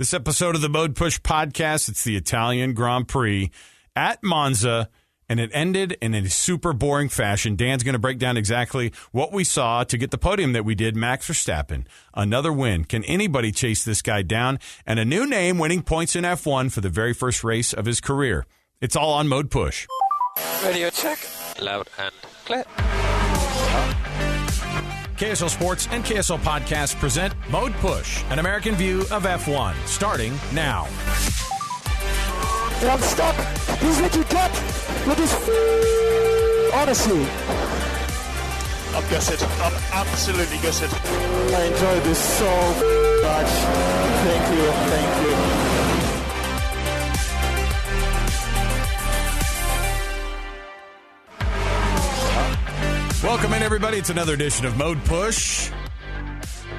This episode of the Mode Push podcast, it's the Italian Grand Prix at Monza, and it ended in a super boring fashion. Dan's going to break down exactly what we saw to get the podium that we did. Max Verstappen, another win. Can anybody chase this guy down? And a new name winning points in F1 for the very first race of his career. It's all on Mode Push. Radio check. Loud and clear. KSL Sports and KSL Podcast present Mode Push, an American view of F1, starting now. And I'm stuck. He's making cut with his honestly. I'm gutted. I'm absolutely gutted. I enjoyed this so much. Thank you. Welcome in, everybody. It's another edition of Mode Push,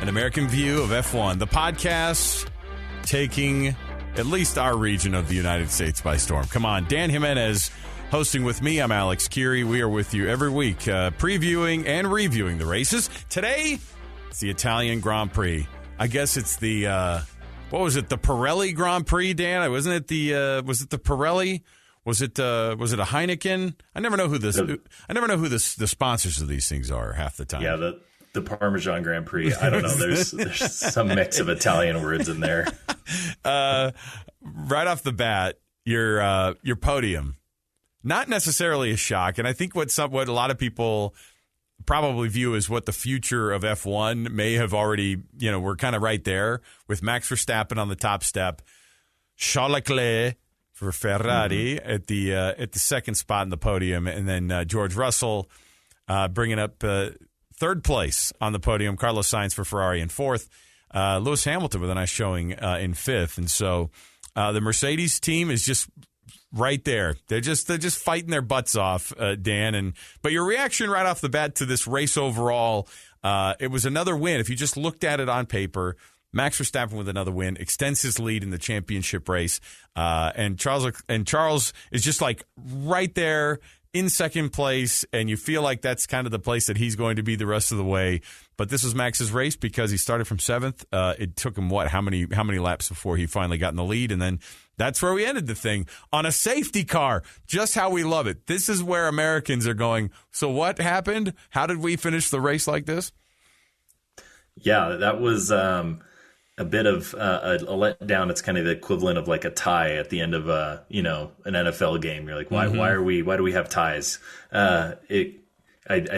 an American view of F1, the podcast taking at least our region of the United States by storm. Come on, Dan Jimenez hosting with me. I'm Alex Kirry. We are with you every week, previewing and reviewing the races. Today, it's the Italian Grand Prix. I guess it's the, what was it, the Pirelli Grand Prix, Dan? Wasn't it the, was it the Pirelli? Was it a Heineken? I never know who the sponsors of these things are half the time. Yeah, the Parmesan Grand Prix. I don't know. There's some mix of Italian words in there. Right off the bat, your podium, not necessarily a shock, and I think what a lot of people probably view as what the future of F1 may have already. We're kind of right there with Max Verstappen on the top step, Charles Leclerc for Ferrari at the second spot in the podium, and then George Russell bringing up third place on the podium, Carlos Sainz for Ferrari in fourth, Lewis Hamilton with a nice showing in fifth, and so the Mercedes team is just right there. They're just fighting their butts off, Dan. But your reaction right off the bat to this race overall, it was another win. If you just looked at it on paper, Max Verstappen with another win extends his lead in the championship race, and Charles is just like right there in second place, and you feel like that's kind of the place that he's going to be the rest of the way. But this was Max's race because he started from seventh. It took him how many laps before he finally got in the lead, and then that's where we ended the thing on a safety car. Just how we love it. This is where Americans are going. So what happened? How did we finish the race like this? Yeah, that was a bit of a letdown. It's kind of the equivalent of like a tie at the end of an NFL game. You're like, why do we have ties? I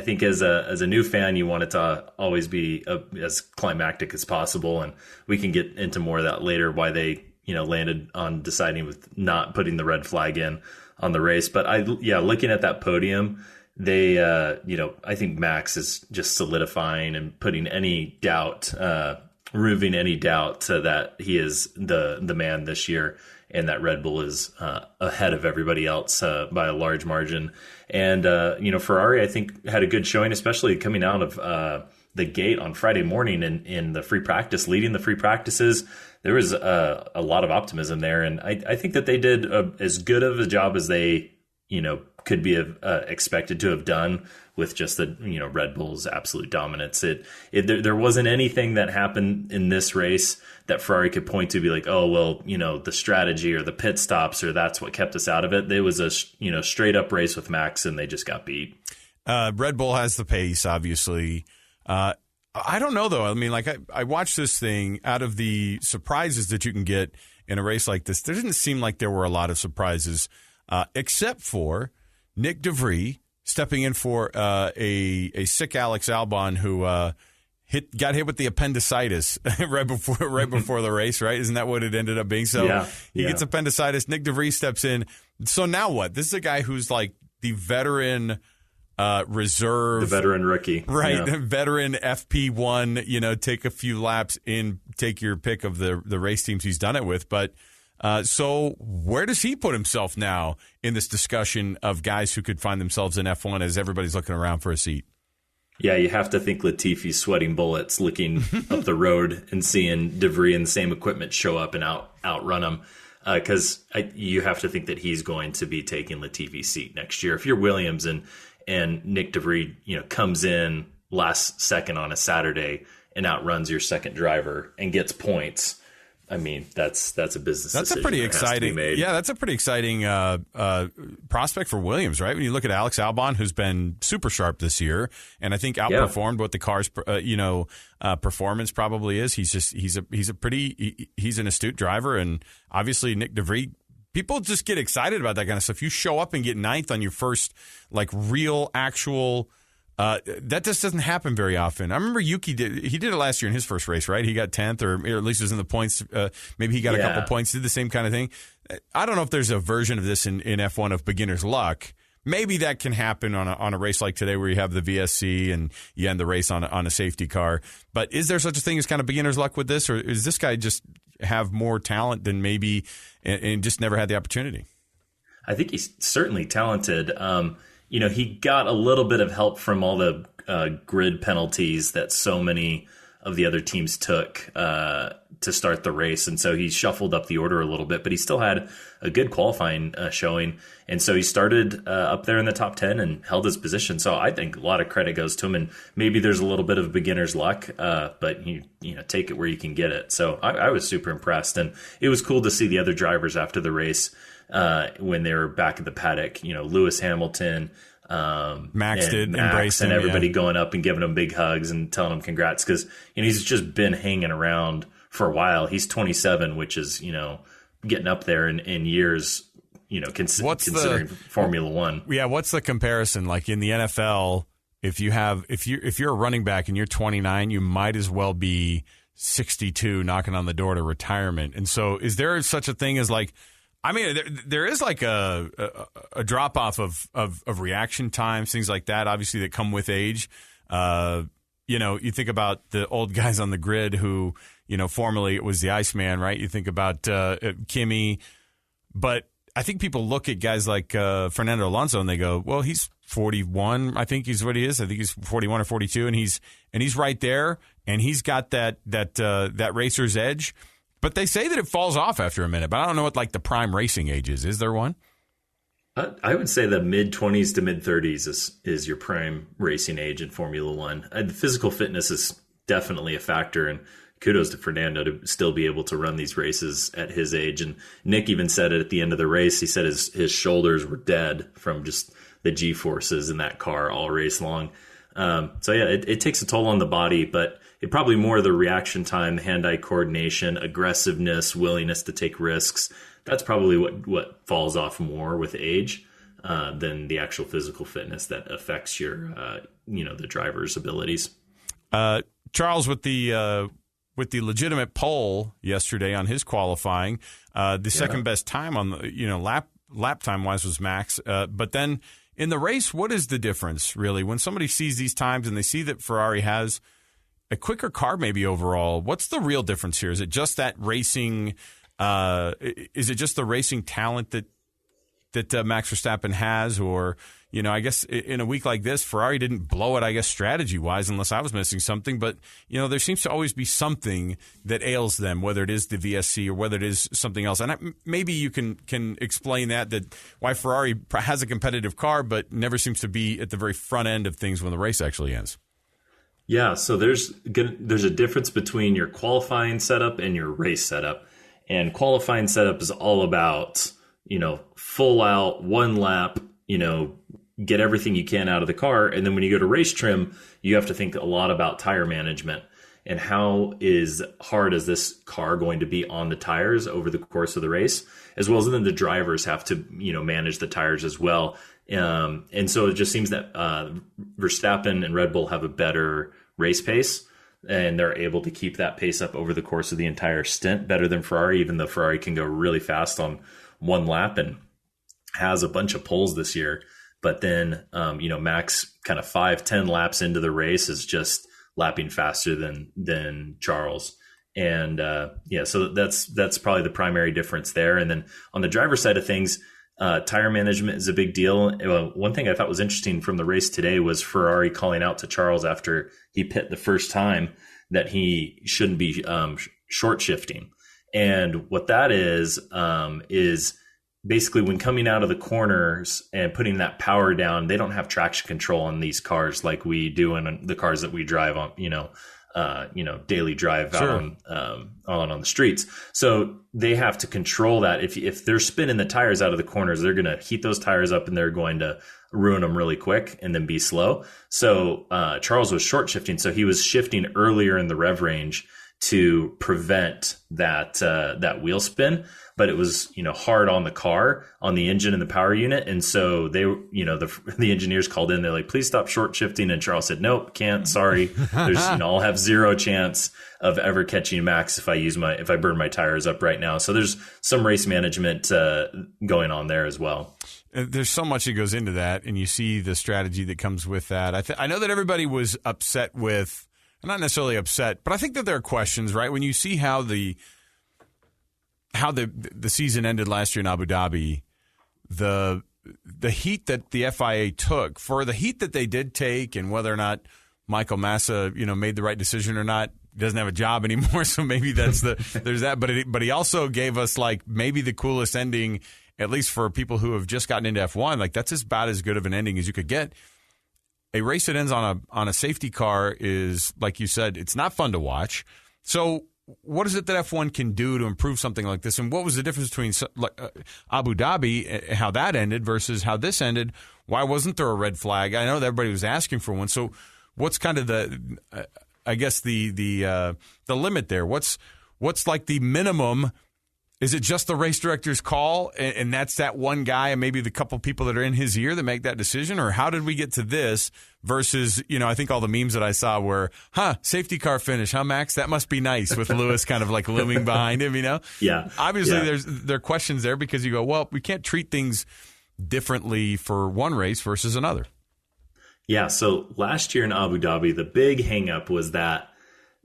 think as a new fan, you want it to always be as climactic as possible, and we can get into more of that later. Why they landed on deciding with not putting the red flag in on the race. But looking at that podium, they I think Max is just solidifying and putting any doubt. Removing any doubt that he is the man this year, and that Red Bull is ahead of everybody else by a large margin. And Ferrari, I think, had a good showing, especially coming out of the gate on Friday morning in the free practice, leading the free practices. There was a lot of optimism there, and I think that they did as good of a job as they could be expected to have done with just the Red Bull's absolute dominance. There wasn't anything that happened in this race that Ferrari could point to, be like, oh well, the strategy or the pit stops or that's what kept us out of it. It was a straight up race with Max, and they just got beat. Red Bull has the pace, obviously. I don't know though. I mean, like I watched this thing. Out of the surprises that you can get in a race like this, there didn't seem like there were a lot of surprises, except for Nyck de Vries stepping in for a sick Alex Albon who got hit with the appendicitis right before the race, right? Isn't that what it ended up being? So he gets appendicitis. Nyck de Vries steps in. So now what? This is a guy who's like the veteran reserve. The veteran rookie. Right. Yeah. The veteran FP1, take a few laps in, take your pick of the race teams he's done it with. But so where does he put himself now in this discussion of guys who could find themselves in F1 as everybody's looking around for a seat? Yeah, you have to think Latifi's sweating bullets looking up the road and seeing de Vries and the same equipment show up and outrun him. Because you have to think that he's going to be taking Latifi's seat next year. If you're Williams and Nyck de Vries, comes in last second on a Saturday and outruns your second driver and gets points, I mean, that's a business. That's a decision pretty that has to be exciting. made. Yeah, that's a pretty exciting prospect for Williams, right? When you look at Alex Albon, who's been super sharp this year, and I think outperformed what the car's performance probably is. He's an astute driver, and obviously Nyck de Vries. People just get excited about that kind of stuff. You show up and get ninth on your first real actual. That just doesn't happen very often. I remember Yuki did it last year in his first race, right? He got 10th, or at least was in the points. Maybe he got a couple points, did the same kind of thing. I don't know if there's a version of this in F1 of beginner's luck. Maybe that can happen on a race like today where you have the VSC and you end the race on a safety car. But is there such a thing as kind of beginner's luck with this, or is this guy just have more talent than maybe and just never had the opportunity? I think he's certainly talented. He got a little bit of help from all the grid penalties that so many of the other teams took to start the race. And so he shuffled up the order a little bit, but he still had a good qualifying showing. And so he started up there in the top 10 and held his position. So I think a lot of credit goes to him. And maybe there's a little bit of beginner's luck, but you take it where you can get it. So I was super impressed. And it was cool to see the other drivers after the race when they were back at the paddock, Lewis Hamilton, Max did embrace him, and everybody going up and giving him big hugs and telling him congrats, because he's just been hanging around for a while. He's 27, which is getting up there in years. Considering Formula One. Yeah, what's the comparison? Like in the NFL, if you're a running back and you're 29, you might as well be 62 knocking on the door to retirement. And so, is there such a thing as there is a drop off of reaction times, things like that, obviously, that come with age. You think about the old guys on the grid who, formerly it was the Iceman, right? You think about Kimi, but I think people look at guys like Fernando Alonso and they go, well, he's 41. I think he's what he is. I think he's 41 or 42, and he's right there, and he's got that racer's edge. But they say that it falls off after a minute. But I don't know what the prime racing age is. Is there one? I would say the mid-20s to mid-30s is your prime racing age in Formula One. The physical fitness is definitely a factor, and kudos to Fernando to still be able to run these races at his age. And Nick even said it at the end of the race. He said his shoulders were dead from just the G-forces in that car all race long. It takes a toll on the body, but it probably more the reaction time, the hand-eye coordination, aggressiveness, willingness to take risks. That's probably what falls off more with age than the actual physical fitness that affects your, the driver's abilities. Charles, with the legitimate pole yesterday on his qualifying, the second best time on the lap time wise was Max. But then in the race, what is the difference really when somebody sees these times and they see that Ferrari has a quicker car maybe overall? What's the real difference here? Is it just that racing? Is it just the racing talent that Max Verstappen has, or I guess in a week like this, Ferrari didn't blow it, I guess, strategy-wise, unless I was missing something. But, there seems to always be something that ails them, whether it is the VSC or whether it is something else. And maybe you can explain that why Ferrari has a competitive car but never seems to be at the very front end of things when the race actually ends. Yeah, so there's a difference between your qualifying setup and your race setup. And qualifying setup is all about, full out, one lap, get everything you can out of the car. And then when you go to race trim, you have to think a lot about tire management and how hard is this car going to be on the tires over the course of the race, as well as then the drivers have to, manage the tires as well. And so it just seems that Verstappen and Red Bull have a better race pace, and they're able to keep that pace up over the course of the entire stint better than Ferrari, even though Ferrari can go really fast on one lap and has a bunch of poles this year. But then, Max kind of 5-10 laps into the race is just lapping faster than Charles. And so that's probably the primary difference there. And then on the driver's side of things, tire management is a big deal. One thing I thought was interesting from the race today was Ferrari calling out to Charles after he pit the first time that he shouldn't be short shifting. And what that is basically when coming out of the corners and putting that power down, they don't have traction control on these cars like we do in the cars that we drive on, daily drive out on the streets. So they have to control that. If they're spinning the tires out of the corners, they're going to heat those tires up and they're going to ruin them really quick and then be slow. So Charles was short shifting. So he was shifting earlier in the rev range to prevent that wheel spin, but it was, hard on the car, on the engine and the power unit. And so they, the engineers called in, they're like, please stop short shifting. And Charles said, nope, can't, sorry. There's, I'll have zero chance of ever catching Max if I burn my tires up right now. So there's some race management going on there as well. There's so much that goes into that, and you see the strategy that comes with that. I know that everybody was upset with, not necessarily upset, but I think that there are questions, right? When you see how the season ended last year in Abu Dhabi, the heat that the FIA took for the heat that they did take, and whether or not Michael Massa, made the right decision or not, doesn't have a job anymore, so maybe there's that. But he also gave us maybe the coolest ending, at least for people who have just gotten into F1. That's about as good of an ending as you could get. A race that ends on a safety car is, like you said, it's not fun to watch. So what is it that F1 can do to improve something like this? And what was the difference between Abu Dhabi, how that ended, versus how this ended? Why wasn't there a red flag? I know that everybody was asking for one. So what's kind of the limit there? What's the minimum? Is it just the race director's call, and that's that one guy and maybe the couple people that are in his ear that make that decision? Or how did we get to this versus, I think all the memes that I saw were, safety car finish, Max? That must be nice, with Lewis kind of looming behind him, Yeah. Obviously, there are questions there because you go, well, we can't treat things differently for one race versus another. Yeah, so last year in Abu Dhabi, the big hang-up was that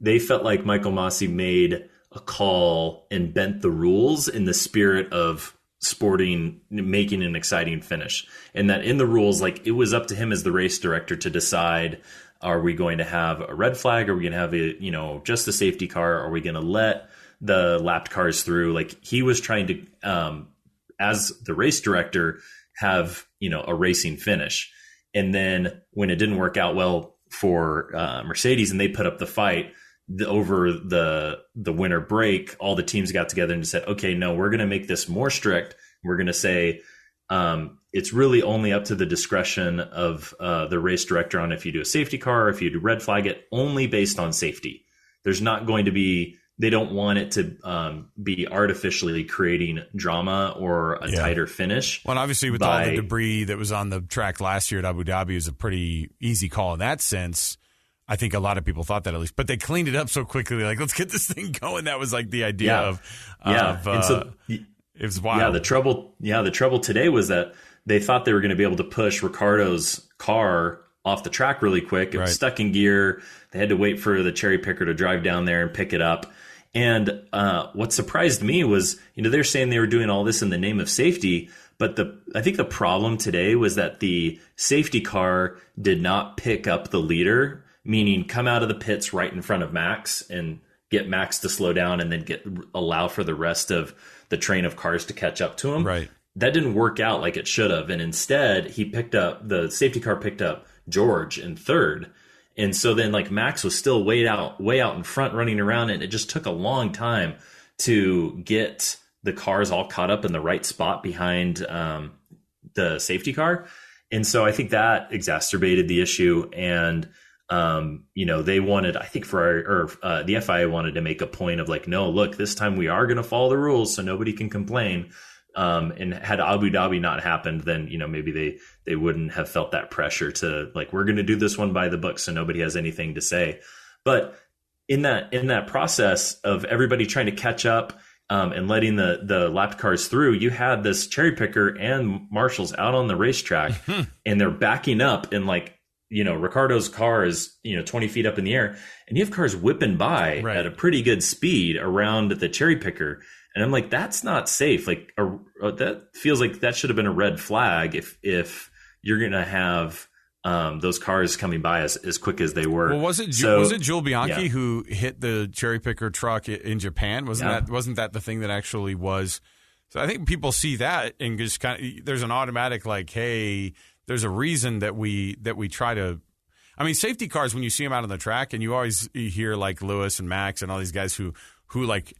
they felt like Michael Masi made a call and bent the rules in the spirit of making an exciting finish. And that in the rules, it was up to him as the race director to decide, are we going to have a red flag? Are we going to have just a safety car? Are we going to let the lapped cars through? He was trying to, as the race director, have, a racing finish. And then when it didn't work out well for Mercedes and they put up the fight, over the winter break, all the teams got together and said, okay, no, we're going to make this more strict. We're going to say it's really only up to the discretion of the race director on if you do a safety car or if you do red flag it, only based on safety. There's not going to be, they don't want it to be artificially creating drama or a tighter finish. Well, and obviously with all the debris that was on the track last year at Abu Dhabi, it was a pretty easy call in that sense. I think a lot of people thought that, at least, but they cleaned it up so quickly. Let's get this thing going. That was the idea and so it was wild. The trouble today was that they thought they were going to be able to push Ricciardo's car off the track really quick. It was stuck in gear. They had to wait for the cherry picker to drive down there and pick it up. And what surprised me was, they're saying they were doing all this in the name of safety, but I think the problem today was that the safety car did not pick up the leader, meaning come out of the pits right in front of Max and get Max to slow down and then allow for the rest of the train of cars to catch up to him. Right. That didn't work out like it should have. And instead, the safety car picked up George in third. And so then Max was still way out in front running around, and it just took a long time to get the cars all caught up in the right spot behind the safety car. And so I think that exacerbated the issue. And they wanted, I think the FIA wanted to make a point of no, look, this time we are going to follow the rules so nobody can complain. And had Abu Dhabi not happened, then, maybe they wouldn't have felt that pressure to we're going to do this one by the book so nobody has anything to say. But in that process of everybody trying to catch up and letting the lapped cars through, you had this cherry picker and marshals out on the racetrack and they're backing up and Ricciardo's car is, 20 feet up in the air, and you have cars whipping by at a pretty good speed around the cherry picker. And I'm that's not safe. That feels like that should have been a red flag if you're going to have those cars coming by as quick as they were. Well, was it Jules Bianchi who hit the cherry picker truck in Japan? Wasn't that the thing that actually was? So I think people see that and just kind of, there's an automatic hey, there's a reason that we try to. I mean, safety cars, when you see them out on the track, and you hear like Lewis and Max and all these guys who like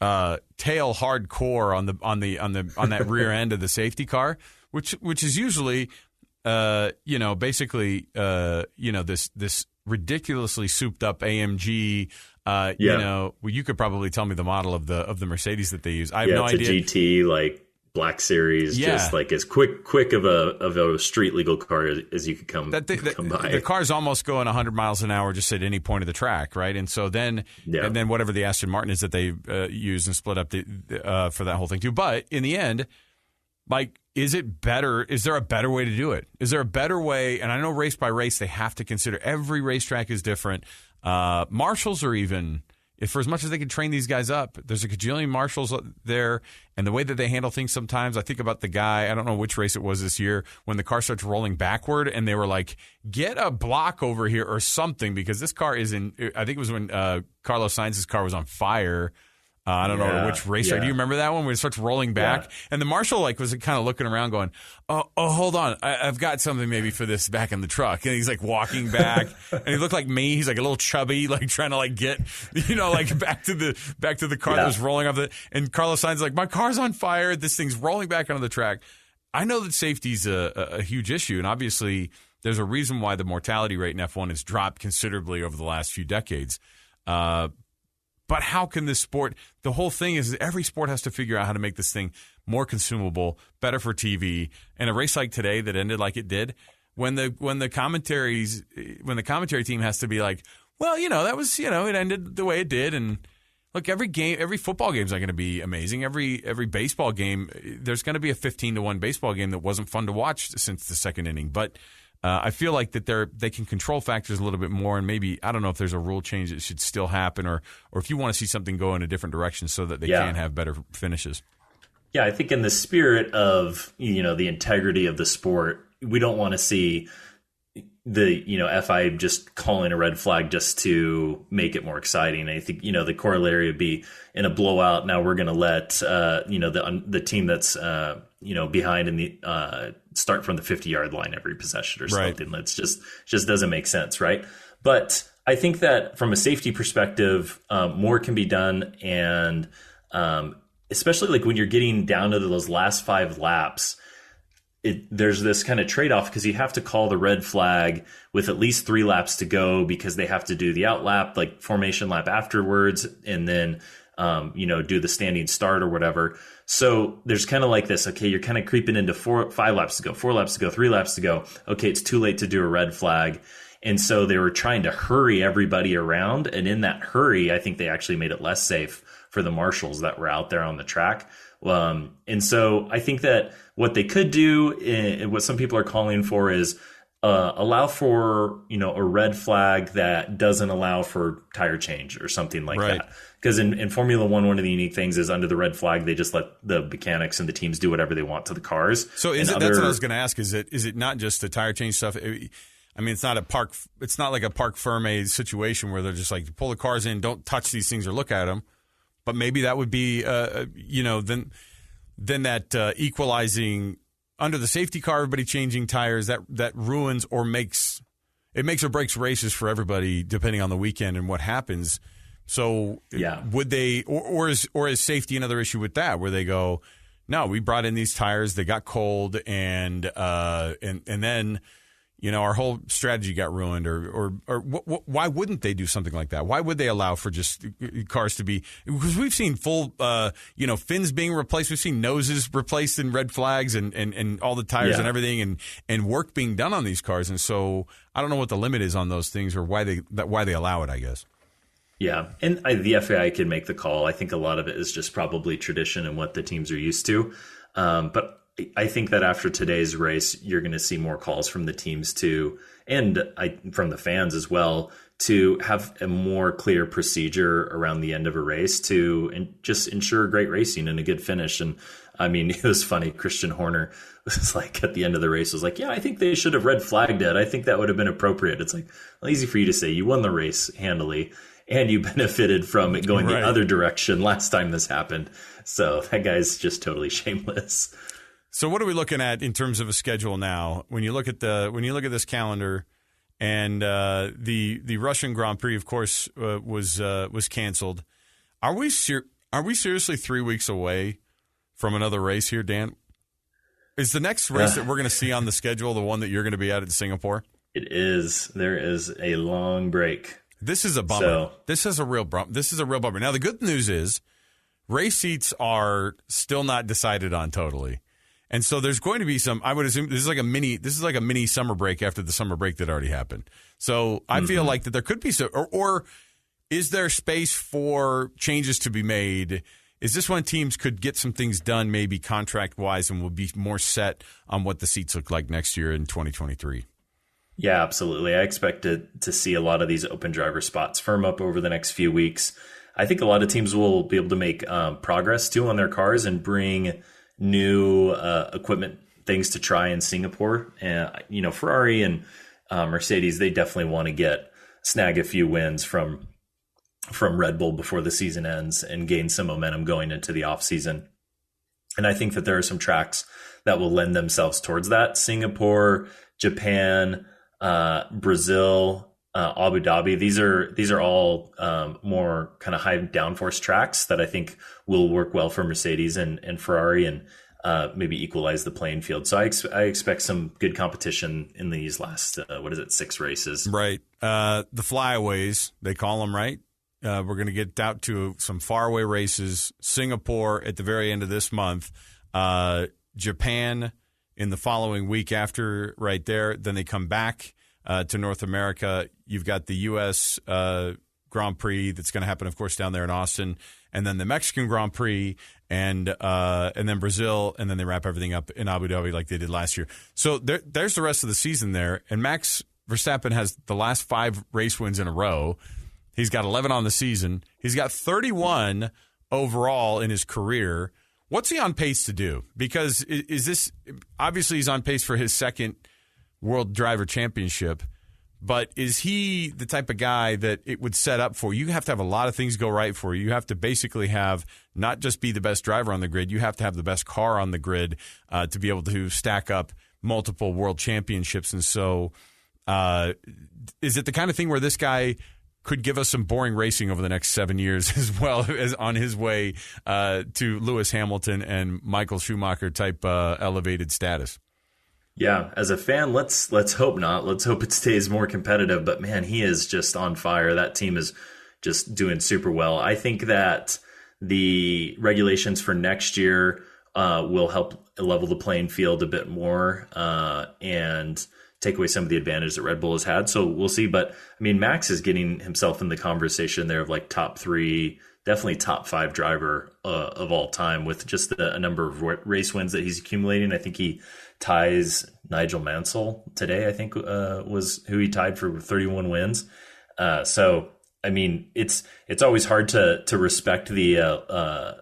tail hardcore on that rear end of the safety car, which is usually basically this ridiculously souped up AMG. You could probably tell me the model of the Mercedes that they use. I have no idea. It's a GT like Black Series, just like as quick of a street legal car as you could come by. The car's almost going 100 miles an hour just at any point of the track, right? And so then whatever the Aston Martin is that they use and split up for that whole thing too. But in the end, like, is it better? Is there a better way to do it? Is there a better way? And I know race by race they have to consider every racetrack is different. Marshals are even. For as much as they can train these guys up, there's a cajillion marshals there, and the way that they handle things sometimes, I think about the guy, I don't know which race it was this year, when the car starts rolling backward, and they were like, get a block over here or something, because this car is in, I think it was when Carlos Sainz's car was on fire. I don't know which race. Do you remember that one when it starts rolling back? Yeah. And the marshal was kind of looking around going, oh, hold on. I've got something maybe for this back in the truck. And he's like walking back and he looked like me. He's like a little chubby, like trying to like get, like back to the car that was rolling off and Carlos Sainz is like, my car's on fire. This thing's rolling back onto the track. I know that safety's a huge issue. And obviously there's a reason why the mortality rate in F1 has dropped considerably over the last few decades. But how can this sport, the whole thing is that every sport has to figure out how to make this thing more consumable, better for TV. And a race like today that ended like it did, when the commentary team has to be like, well, that was, it ended the way it did. And look, every football game is not going to be amazing. Every baseball game, there's going to be a 15-1 baseball game that wasn't fun to watch since the second inning. But I feel like that they can control factors a little bit more, and maybe, I don't know if there's a rule change that should still happen, or if you want to see something go in a different direction so that they can have better finishes. Yeah, I think in the spirit of the integrity of the sport, we don't want to see the FI just calling a red flag just to make it more exciting. I think the corollary would be in a blowout. Now we're going to let the team that's behind in the start from the 50-yard line every possession or something. That's just doesn't make sense, right? But I think that from a safety perspective, more can be done, and especially like when you're getting down to those last 5 laps. There's this kind of trade-off because you have to call the red flag with at least 3 laps to go, because they have to do the out lap, like formation lap afterwards, and then do the standing start or whatever. So there's kind of like this, okay, you're kind of creeping into 5 laps to go, 4 laps to go, 3 laps to go. Okay, it's too late to do a red flag. And so they were trying to hurry everybody around. And in that hurry, I think they actually made it less safe for the marshals that were out there on the track. And so I think that what they could do, and what some people are calling for, is allow for a red flag that doesn't allow for tire change or something like that. Because in Formula One, one of the unique things is under the red flag, they just let the mechanics and the teams do whatever they want to the cars. So that's what I was going to ask. Is it not just the tire change stuff? I mean, it's not like a Parc Ferme situation where they're just like, pull the cars in, don't touch these things or look at them. But maybe that would be, then that equalizing under the safety car, everybody changing tires, that ruins or makes or breaks races for everybody depending on the weekend and what happens. So would they, or is safety another issue with that, where they go, no, we brought in these tires, they got cold, and then our whole strategy got ruined, or why wouldn't they do something like that? Why would they allow for just cars to be, because we've seen full, fins being replaced. We've seen noses replaced in red flags and all the tires and everything and work being done on these cars. And so I don't know what the limit is on those things, or why they allow it, I guess. Yeah, and the FAI can make the call. I think a lot of it is just probably tradition and what the teams are used to. But I think that after today's race, you're going to see more calls from the teams from the fans as well, to have a more clear procedure around the end of a race to just ensure great racing and a good finish. And I mean, it was funny. Christian Horner was like, at the end of the race, was like, yeah, I think they should have red flagged it. I think that would have been appropriate. It's like, well, easy for you to say. You won the race handily, and you benefited from it going the other direction last time this happened. So that guy's just totally shameless. So what are we looking at in terms of a schedule now? When you look at this calendar, and the Russian Grand Prix, of course, was canceled. Are we seriously 3 weeks away from another race here, Dan? Is the next race that we're going to see on the schedule the one that you're going to be at Singapore? It is. There is a long break. This is a bummer. This is a real bummer. Now, the good news is race seats are still not decided on totally. And so there's going to be some, I would assume this is like a mini summer break after the summer break that already happened. So I feel like that there could be or is there space for changes to be made? Is this when teams could get some things done, maybe contract-wise, and will be more set on what the seats look like next year in 2023? Yeah, absolutely. I expect to see a lot of these open driver spots firm up over the next few weeks. I think a lot of teams will be able to make progress, too, on their cars and bring new equipment things to try in Singapore. And, Ferrari and Mercedes, they definitely want to snag a few wins from Red Bull before the season ends and gain some momentum going into the off season. And I think that there are some tracks that will lend themselves towards that. Singapore, Japan, Brazil, Abu Dhabi. These are all more kind of high downforce tracks that I think will work well for Mercedes and Ferrari and maybe equalize the playing field. So I expect some good competition in these last, 6 races. Right. The flyaways, they call them, right? We're going to get out to some faraway races. Singapore at the very end of this month. Japan in the following week after right there. Then they come back to North America. You've got the U.S. Grand Prix that's going to happen, of course, down there in Austin. And then the Mexican Grand Prix and then Brazil. And then they wrap everything up in Abu Dhabi like they did last year. So there's the rest of the season there. And Max Verstappen has the last 5 race wins in a row. He's got 11 on the season. He's got 31 overall in his career. What's he on pace to do? Because is this obviously he's on pace for his second World Driver Championship, but is he the type of guy that it would set up for? You have to have a lot of things go right for you. You have to basically have not just be the best driver on the grid, you have to have the best car on the grid to be able to stack up multiple World Championships. And so is it the kind of thing where this guy could give us some boring racing over the next 7 years as well as on his way to Lewis Hamilton and Michael Schumacher type elevated status? Yeah, as a fan, let's hope not. Let's hope it stays more competitive. But man, he is just on fire. That team is just doing super well. I think that the regulations for next year will help level the playing field a bit more and take away some of the advantage that Red Bull has had. So we'll see. But I mean, Max is getting himself in the conversation there of like top 3, definitely top 5 driver of all time with just a number of race wins that he's accumulating. I think he ties Nigel Mansell today, I think was who he tied for 31 wins. So, I mean, it's always hard to respect the,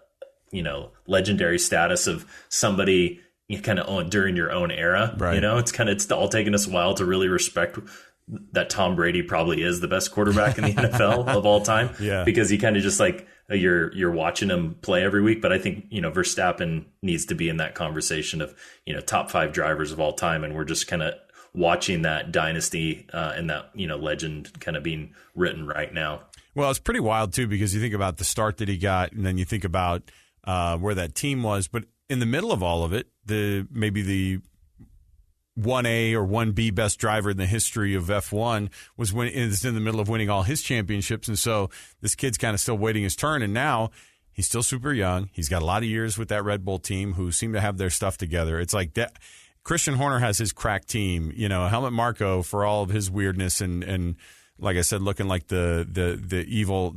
legendary status of somebody you kind of during your own era, right? It's all taken us a while to really respect that Tom Brady probably is the best quarterback in the NFL of all time. Yeah. Because he kind of just like you're watching him play every week. But I think, Verstappen needs to be in that conversation of, top 5 drivers of all time. And we're just kind of watching that dynasty and that, legend kind of being written right now. Well, it's pretty wild too, because you think about the start that he got and then you think about where that team was, but in the middle of all of it, maybe the 1A or 1B best driver in the history of F1 is in the middle of winning all his championships. And so this kid's kind of still waiting his turn. And now he's still super young. He's got a lot of years with that Red Bull team who seem to have their stuff together. It's like that. Christian Horner has his crack team, Helmut Marko for all of his weirdness and like I said, looking like the evil,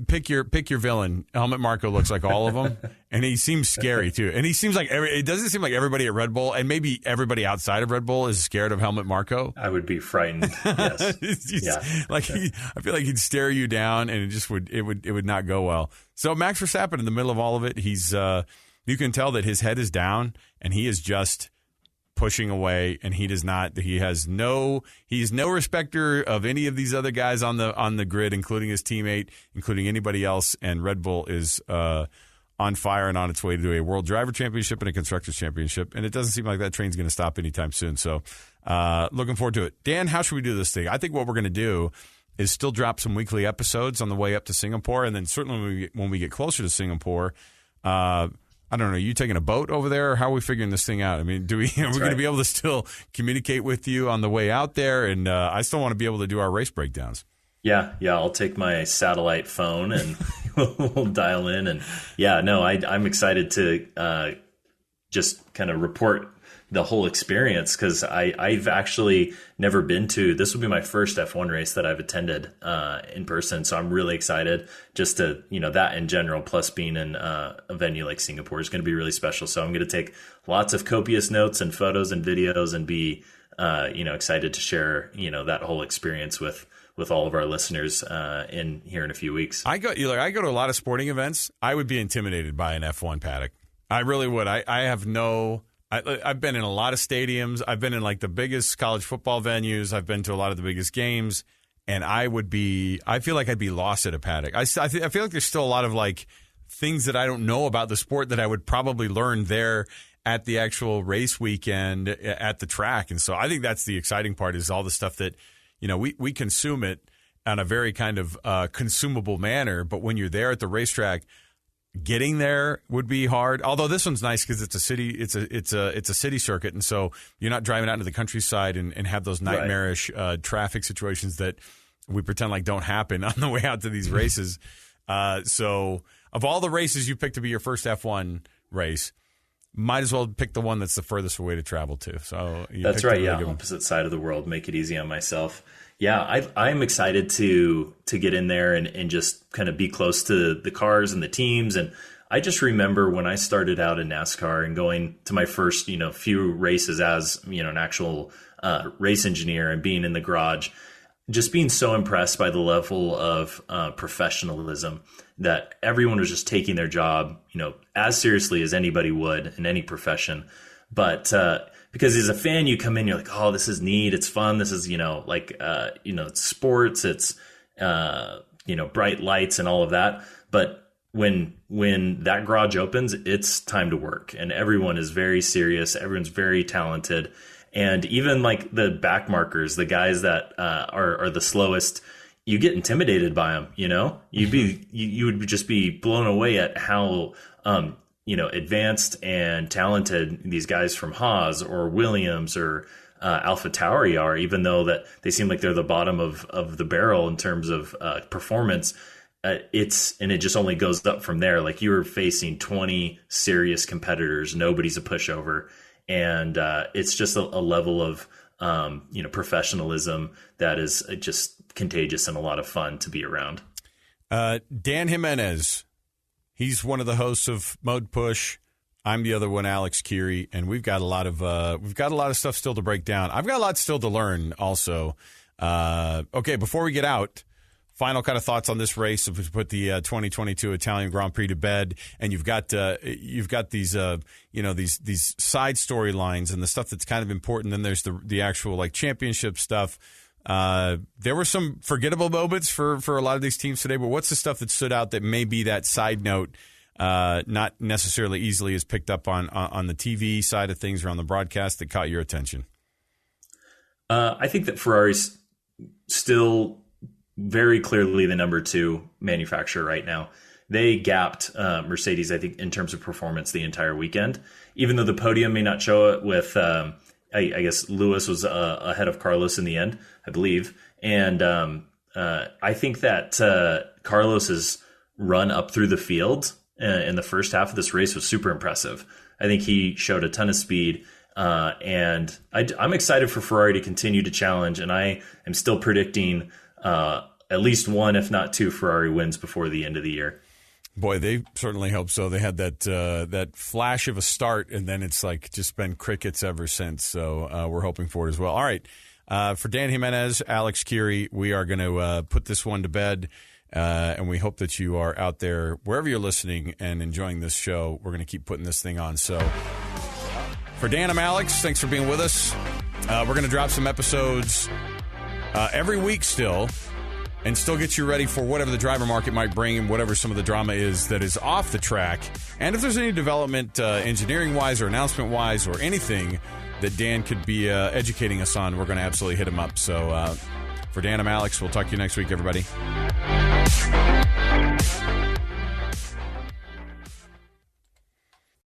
pick your villain. Helmut Marko looks like all of them, and he seems scary too. And he seems like it doesn't seem like everybody at Red Bull, and maybe everybody outside of Red Bull is scared of Helmut Marko. I would be frightened. Yes, yeah. I feel like he'd stare you down, and it would not go well. So Max Verstappen, in the middle of all of it, he's you can tell that his head is down, and he is just pushing away, and he's no respecter of any of these other guys on the grid, including his teammate, including anybody else. And Red Bull is on on fire and on its way to a World Driver Championship and a Constructors Championship. And it doesn't seem like that train's going to stop anytime soon. So looking forward to it. Dan, how should we do this thing? I think what we're going to do is still drop some weekly episodes on the way up to Singapore. And then certainly when we get closer to Singapore, I don't know, are you taking a boat over there, or how are we figuring this thing out? I mean, are we going to be able to still communicate with you on the way out there? And I still want to be able to do our race breakdowns. Yeah, I'll take my satellite phone and we'll dial in. And I'm excited to just kind of report the whole experience, because I've actually never been to, this will be my first F1 race that I've attended in person. So I'm really excited just to, that in general, plus being in a venue like Singapore is going to be really special. So I'm going to take lots of copious notes and photos and videos and be, excited to share, that whole experience with all of our listeners in a few weeks. I go to a lot of sporting events. I would be intimidated by an F1 paddock. I really would. I've been in a lot of stadiums. I've been in like the biggest college football venues. I've been to a lot of the biggest games, and I feel like I'd be lost at a paddock. I feel like there's still a lot of like things that I don't know about the sport that I would probably learn there at the actual race weekend at the track. And so I think that's the exciting part, is all the stuff that, we consume it on a very kind of consumable manner. But when you're there at the racetrack, getting there would be hard. Although this one's nice because it's a city, it's a city circuit, and so you're not driving out into the countryside and have those nightmarish traffic situations that we pretend like don't happen on the way out to these races. So of all the races you picked to be your first F1 race, might as well pick the one that's the furthest away to travel to. So that's right. Yeah, opposite side of the world. Make it easy on myself. Yeah, I'm excited to get in there and just kind of be close to the cars and the teams. And I just remember when I started out in NASCAR and going to my first, few races as, an actual race engineer and being in the garage, just being so impressed by the level of professionalism that everyone was just taking their job, as seriously as anybody would in any profession. But because as a fan, you come in, you're like, oh, this is neat. It's fun. This is, it's sports. It's, bright lights and all of that. But when that garage opens, it's time to work. And everyone is very serious. Everyone's very talented. And even like the back markers, the guys that are the slowest, you get intimidated by them, you would just be blown away at how, advanced and talented these guys from Haas or Williams or AlphaTauri are, even though that they seem like they're the bottom of the barrel in terms of performance. It just only goes up from there. Like, you were facing 20 serious competitors. Nobody's a pushover. And it's just a level of, professionalism that is just contagious and a lot of fun to be around. Dan Jimenez, he's one of the hosts of Mode Push. I'm the other one, Alex Kirry, and we've got a lot of stuff still to break down. I've got a lot still to learn also. Okay, before we get out, final kind of thoughts on this race. If we put the 2022 Italian Grand Prix to bed, and you've got these these side storylines and the stuff that's kind of important. Then there's the actual like championship stuff. There were some forgettable moments for a lot of these teams today, but what's the stuff that stood out that may be that side note, not necessarily easily is picked up on the TV side of things or on the broadcast that caught your attention? I think that Ferrari's still very clearly the number 2 manufacturer right now. They gapped Mercedes, I think, in terms of performance the entire weekend, even though the podium may not show it with, I guess Lewis was ahead of Carlos in the end, I believe. And I think that Carlos's run up through the field in the first half of this race was super impressive. I think he showed a ton of speed. And I'm excited for Ferrari to continue to challenge. And I am still predicting at least 1, if not 2, Ferrari wins before the end of the year. Boy, they certainly hope so. They had that flash of a start, and then it's like just been crickets ever since. So we're hoping for it as well. All right. For Dan Jimenez, Alex Kirry, we are going to put this one to bed, and we hope that you are out there wherever you're listening and enjoying this show. We're going to keep putting this thing on. So for Dan, I'm Alex. Thanks for being with us. We're going to drop some episodes every week still. and still get you ready for whatever the driver market might bring and whatever some of the drama is that is off the track. And if there's any development engineering-wise or announcement-wise or anything that Dan could be educating us on, we're going to absolutely hit him up. So for Dan, I'm Alex. We'll talk to you next week, everybody.